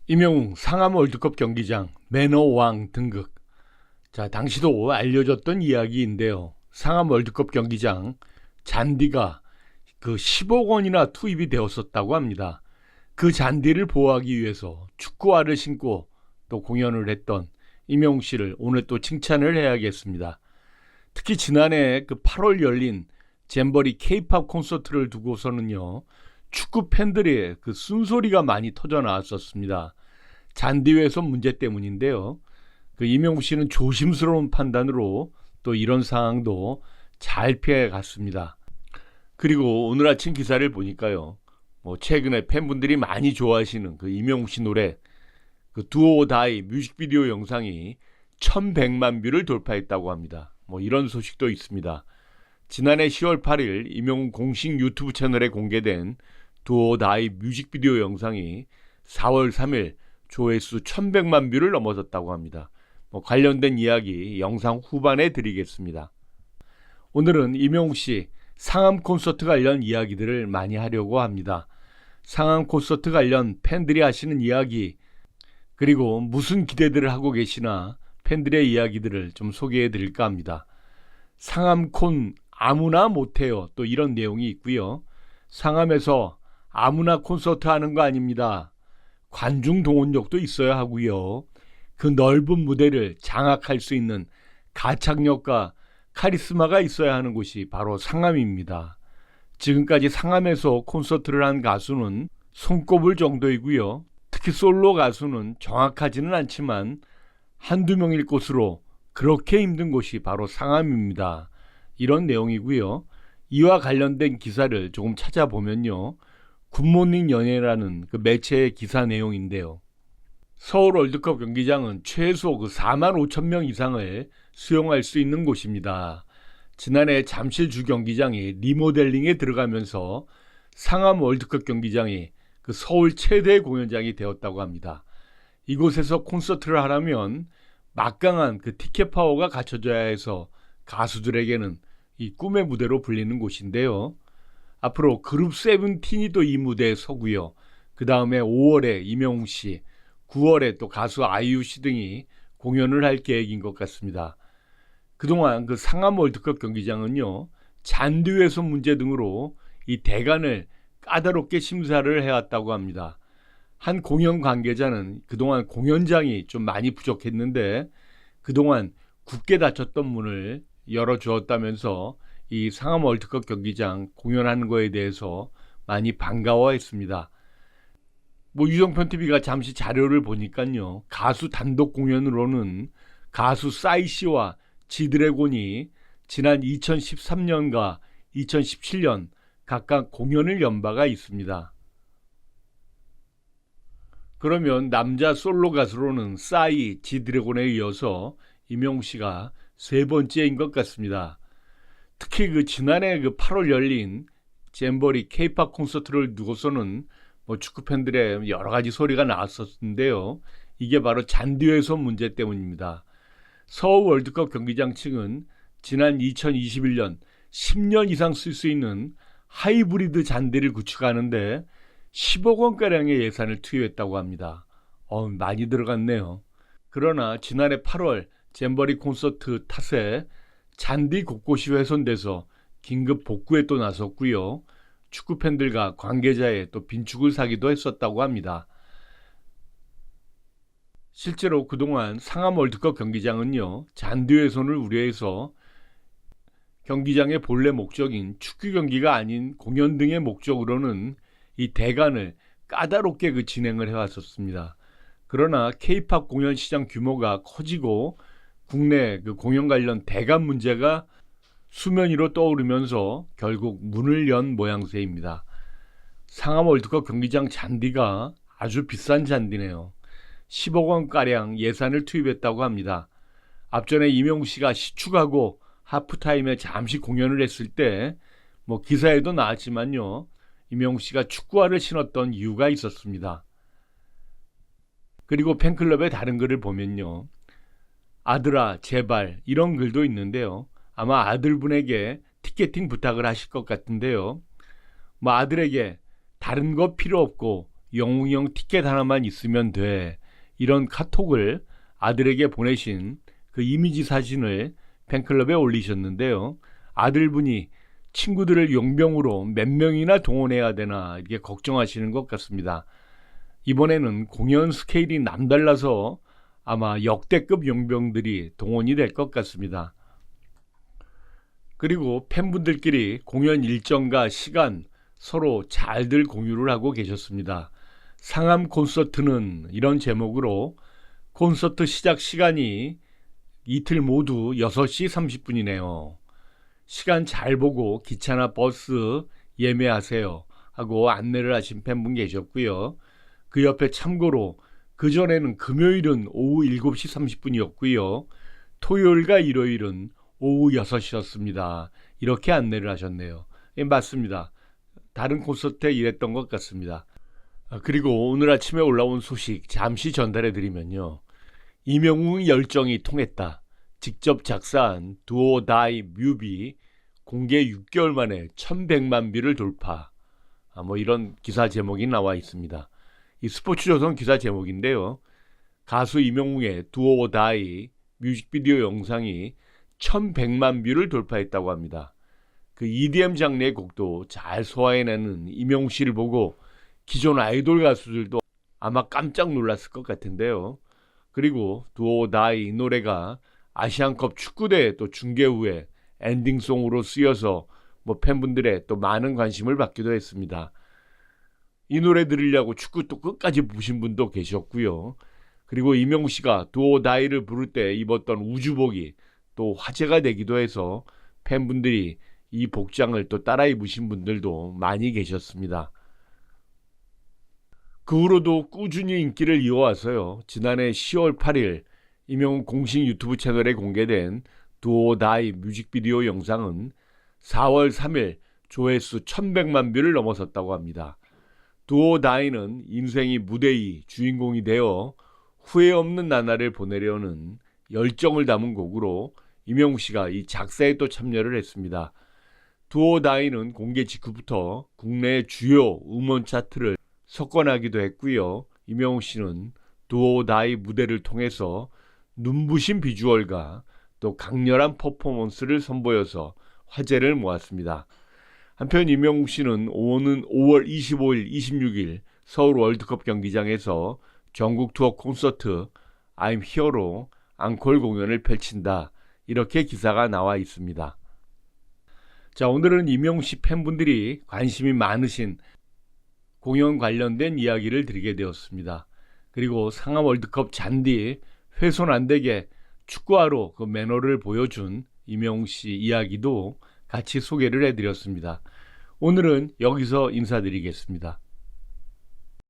임영웅 상암 월드컵 경기장 매너왕 등극. 자, 당시도 알려졌던 이야기인데요. 상암 월드컵 경기장 잔디가 그 10억 원이나 투입이 되었었다고 합니다. 그 잔디를 보호하기 위해서 축구화를 신고 또 공연을 했던 임영웅 씨를 오늘 또 칭찬을 해야겠습니다. 특히 지난해 그 8월 열린 잼버리 K-팝 콘서트를 두고서는요, 축구 팬들의 그 쓴소리가 많이 터져 나왔었습니다. 잔디 훼손 문제 때문인데요. 그 임영웅 씨는 조심스러운 판단으로 또 이런 상황도 잘 피해 갔습니다. 그리고 오늘 아침 기사를 보니까요, 최근에 팬분들이 많이 좋아하시는 그 임영웅 씨 노래 그 두오 다이 뮤직비디오 영상이 1100만 뷰를 돌파했다고 합니다. 이런 소식도 있습니다. 지난해 10월 8일 임영웅 공식 유튜브 채널에 공개된 두오 다이 뮤직비디오 영상이 4월 3일 조회수 1100만 뷰를 넘어섰다고 합니다. 관련된 이야기 영상 후반에 드리겠습니다. 오늘은 임영웅 씨 상암 콘서트 관련 이야기들을 많이 하려고 합니다. 상암 콘서트 관련 팬들이 하시는 이야기, 그리고 무슨 기대들을 하고 계시나 팬들의 이야기들을 좀 소개해 드릴까 합니다. 상암콘 아무나 못해요, 또 이런 내용이 있고요. 상암에서 아무나 콘서트 하는 거 아닙니다. 관중 동원력도 있어야 하고요. 그 넓은 무대를 장악할 수 있는 가창력과 카리스마가 있어야 하는 곳이 바로 상암입니다. 지금까지 상암에서 콘서트를 한 가수는 손꼽을 정도이고요. 특히 솔로 가수는 정확하지는 않지만 한두 명일 곳으로 그렇게 힘든 곳이 바로 상암입니다. 이런 내용이고요. 이와 관련된 기사를 조금 찾아보면요, 굿모닝 연예라는 그 매체의 기사 내용인데요. 서울 월드컵 경기장은 최소 4만 5천 명 이상을 수용할 수 있는 곳입니다. 지난해 잠실 주경기장이 리모델링에 들어가면서 상암 월드컵 경기장이 그 서울 최대 공연장이 되었다고 합니다. 이곳에서 콘서트를 하려면 막강한 그 티켓 파워가 갖춰져야 해서 가수들에게는 이 꿈의 무대로 불리는 곳인데요. 앞으로 그룹 세븐틴이 또 이 무대에 서고요. 그 다음에 5월에 임영웅 씨, 9월에 또 가수 아이유 씨 등이 공연을 할 계획인 것 같습니다. 그동안 그 상암 월드컵 경기장은요, 잔디 훼손 문제 등으로 이 대관을 까다롭게 심사를 해왔다고 합니다. 한 공연 관계자는 그동안 공연장이 좀 많이 부족했는데 그동안 굳게 닫혔던 문을 열어주었다면서 이 상암 월드컵 경기장 공연하는 거에 대해서 많이 반가워했습니다. 유정편 TV가 잠시 자료를 보니까요, 가수 단독 공연으로는 가수 싸이 씨와 지드래곤이 지난 2013년과 2017년 각각 공연을 연 바가 있습니다. 그러면 남자 솔로 가수로는 싸이, 지드래곤에 이어서 임영웅 씨가 세 번째인 것 같습니다. 특히 그 지난해 8월 열린 잼버리 K-팝 콘서트를 두고서는 축구 팬들의 여러 가지 소리가 나왔었는데요. 이게 바로 잔디 훼손 문제 때문입니다. 서울 월드컵 경기장 측은 지난 2021년 10년 이상 쓸 수 있는 하이브리드 잔디를 구축하는데 10억 원가량의 예산을 투입했다고 합니다. 많이 들어갔네요. 그러나 지난해 8월 잼버리 콘서트 탓에 잔디 곳곳이 훼손돼서 긴급 복구에 또 나섰고요. 축구 팬들과 관계자의 또 빈축을 사기도 했었다고 합니다. 실제로 그동안 상암 월드컵 경기장은요, 잔디 훼손을 우려해서 경기장의 본래 목적인 축구 경기가 아닌 공연 등의 목적으로는 이 대관을 까다롭게 진행을 해왔었습니다. 그러나 K-팝 공연 시장 규모가 커지고 국내 공연 관련 대관 문제가 수면 위로 떠오르면서 결국 문을 연 모양새입니다. 상암 월드컵 경기장 잔디가 아주 비싼 잔디네요. 10억 원가량 예산을 투입했다고 합니다. 앞전에 임영웅 씨가 시축하고 하프타임에 잠시 공연을 했을 때 기사에도 나왔지만요, 임영웅 씨가 축구화를 신었던 이유가 있었습니다. 그리고 팬클럽의 다른 글을 보면요, 아들아 제발 이런 글도 있는데요. 아마 아들분에게 티켓팅 부탁을 하실 것 같은데요. 아들에게 다른 거 필요 없고 영웅형 티켓 하나만 있으면 돼. 이런 카톡을 아들에게 보내신 그 이미지 사진을 팬클럽에 올리셨는데요. 아들분이 친구들을 용병으로 몇 명이나 동원해야 되나 이렇게 걱정하시는 것 같습니다. 이번에는 공연 스케일이 남달라서 아마 역대급 용병들이 동원이 될 것 같습니다. 그리고 팬분들끼리 공연 일정과 시간 서로 잘들 공유를 하고 계셨습니다. 상암 콘서트는 이런 제목으로 콘서트 시작 시간이 이틀 모두 6시 30분이네요. 시간 잘 보고 기차나 버스 예매하세요 하고 안내를 하신 팬분 계셨고요. 그 옆에 참고로 그전에는 금요일은 오후 7시 30분이었고요. 토요일과 일요일은 오후 6시였습니다. 이렇게 안내를 하셨네요. 예, 맞습니다. 다른 콘서트에 이랬던 것 같습니다. 그리고 오늘 아침에 올라온 소식 잠시 전달해 드리면요. 이명웅의 열정이 통했다. 직접 작사한 Do or Die 뮤비 공개 6개월 만에 1100만 뷰를 돌파. 뭐 이런 기사 제목이 나와 있습니다. 이 스포츠조선 기사 제목인데요. 가수 이명웅의 Do or Die 뮤직비디오 영상이 1100만 뷰를 돌파했다고 합니다. 그 EDM 장르의 곡도 잘 소화해내는 이명웅 씨를 보고 기존 아이돌 가수들도 아마 깜짝 놀랐을 것 같은데요. 그리고 Do or Die 이 노래가 아시안컵 축구대회 또 중계 후에 엔딩송으로 쓰여서 팬분들의 또 많은 관심을 받기도 했습니다. 이 노래 들으려고 축구 또 끝까지 보신 분도 계셨고요. 그리고 이명웅 씨가 Do or Die를 부를 때 입었던 우주복이 또 화제가 되기도 해서 팬분들이 이 복장을 또 따라 입으신 분들도 많이 계셨습니다. 그 후로도 꾸준히 인기를 이어와서요. 지난해 10월 8일 이명웅 공식 유튜브 채널에 공개된 Do or Die 뮤직비디오 영상은 4월 3일 조회수 1100만 뷰를 넘어섰다고 합니다. Do or Die는 인생이 무대 위 주인공이 되어 후회 없는 나날을 보내려는 열정을 담은 곡으로 이명웅 씨가 이 작사에 또 참여를 했습니다. Do or Die는 공개 직후부터 국내의 주요 음원 차트를 석권하기도 했고요. 이명웅 씨는 Do or Die 무대를 통해서 눈부신 비주얼과 또 강렬한 퍼포먼스를 선보여서 화제를 모았습니다. 한편 이명웅 씨는 오는 5월 25일, 26일 서울 월드컵 경기장에서 전국 투어 콘서트 I'm Here로 앙콜 공연을 펼친다. 이렇게 기사가 나와 있습니다. 자, 오늘은 이명웅 씨 팬분들이 관심이 많으신 공연 관련된 이야기를 드리게 되었습니다. 그리고 상암 월드컵 잔디 훼손 안 되게 축구화로 그 매너를 보여준 이명웅 씨 이야기도 같이 소개를 해드렸습니다. 오늘은 여기서 인사드리겠습니다.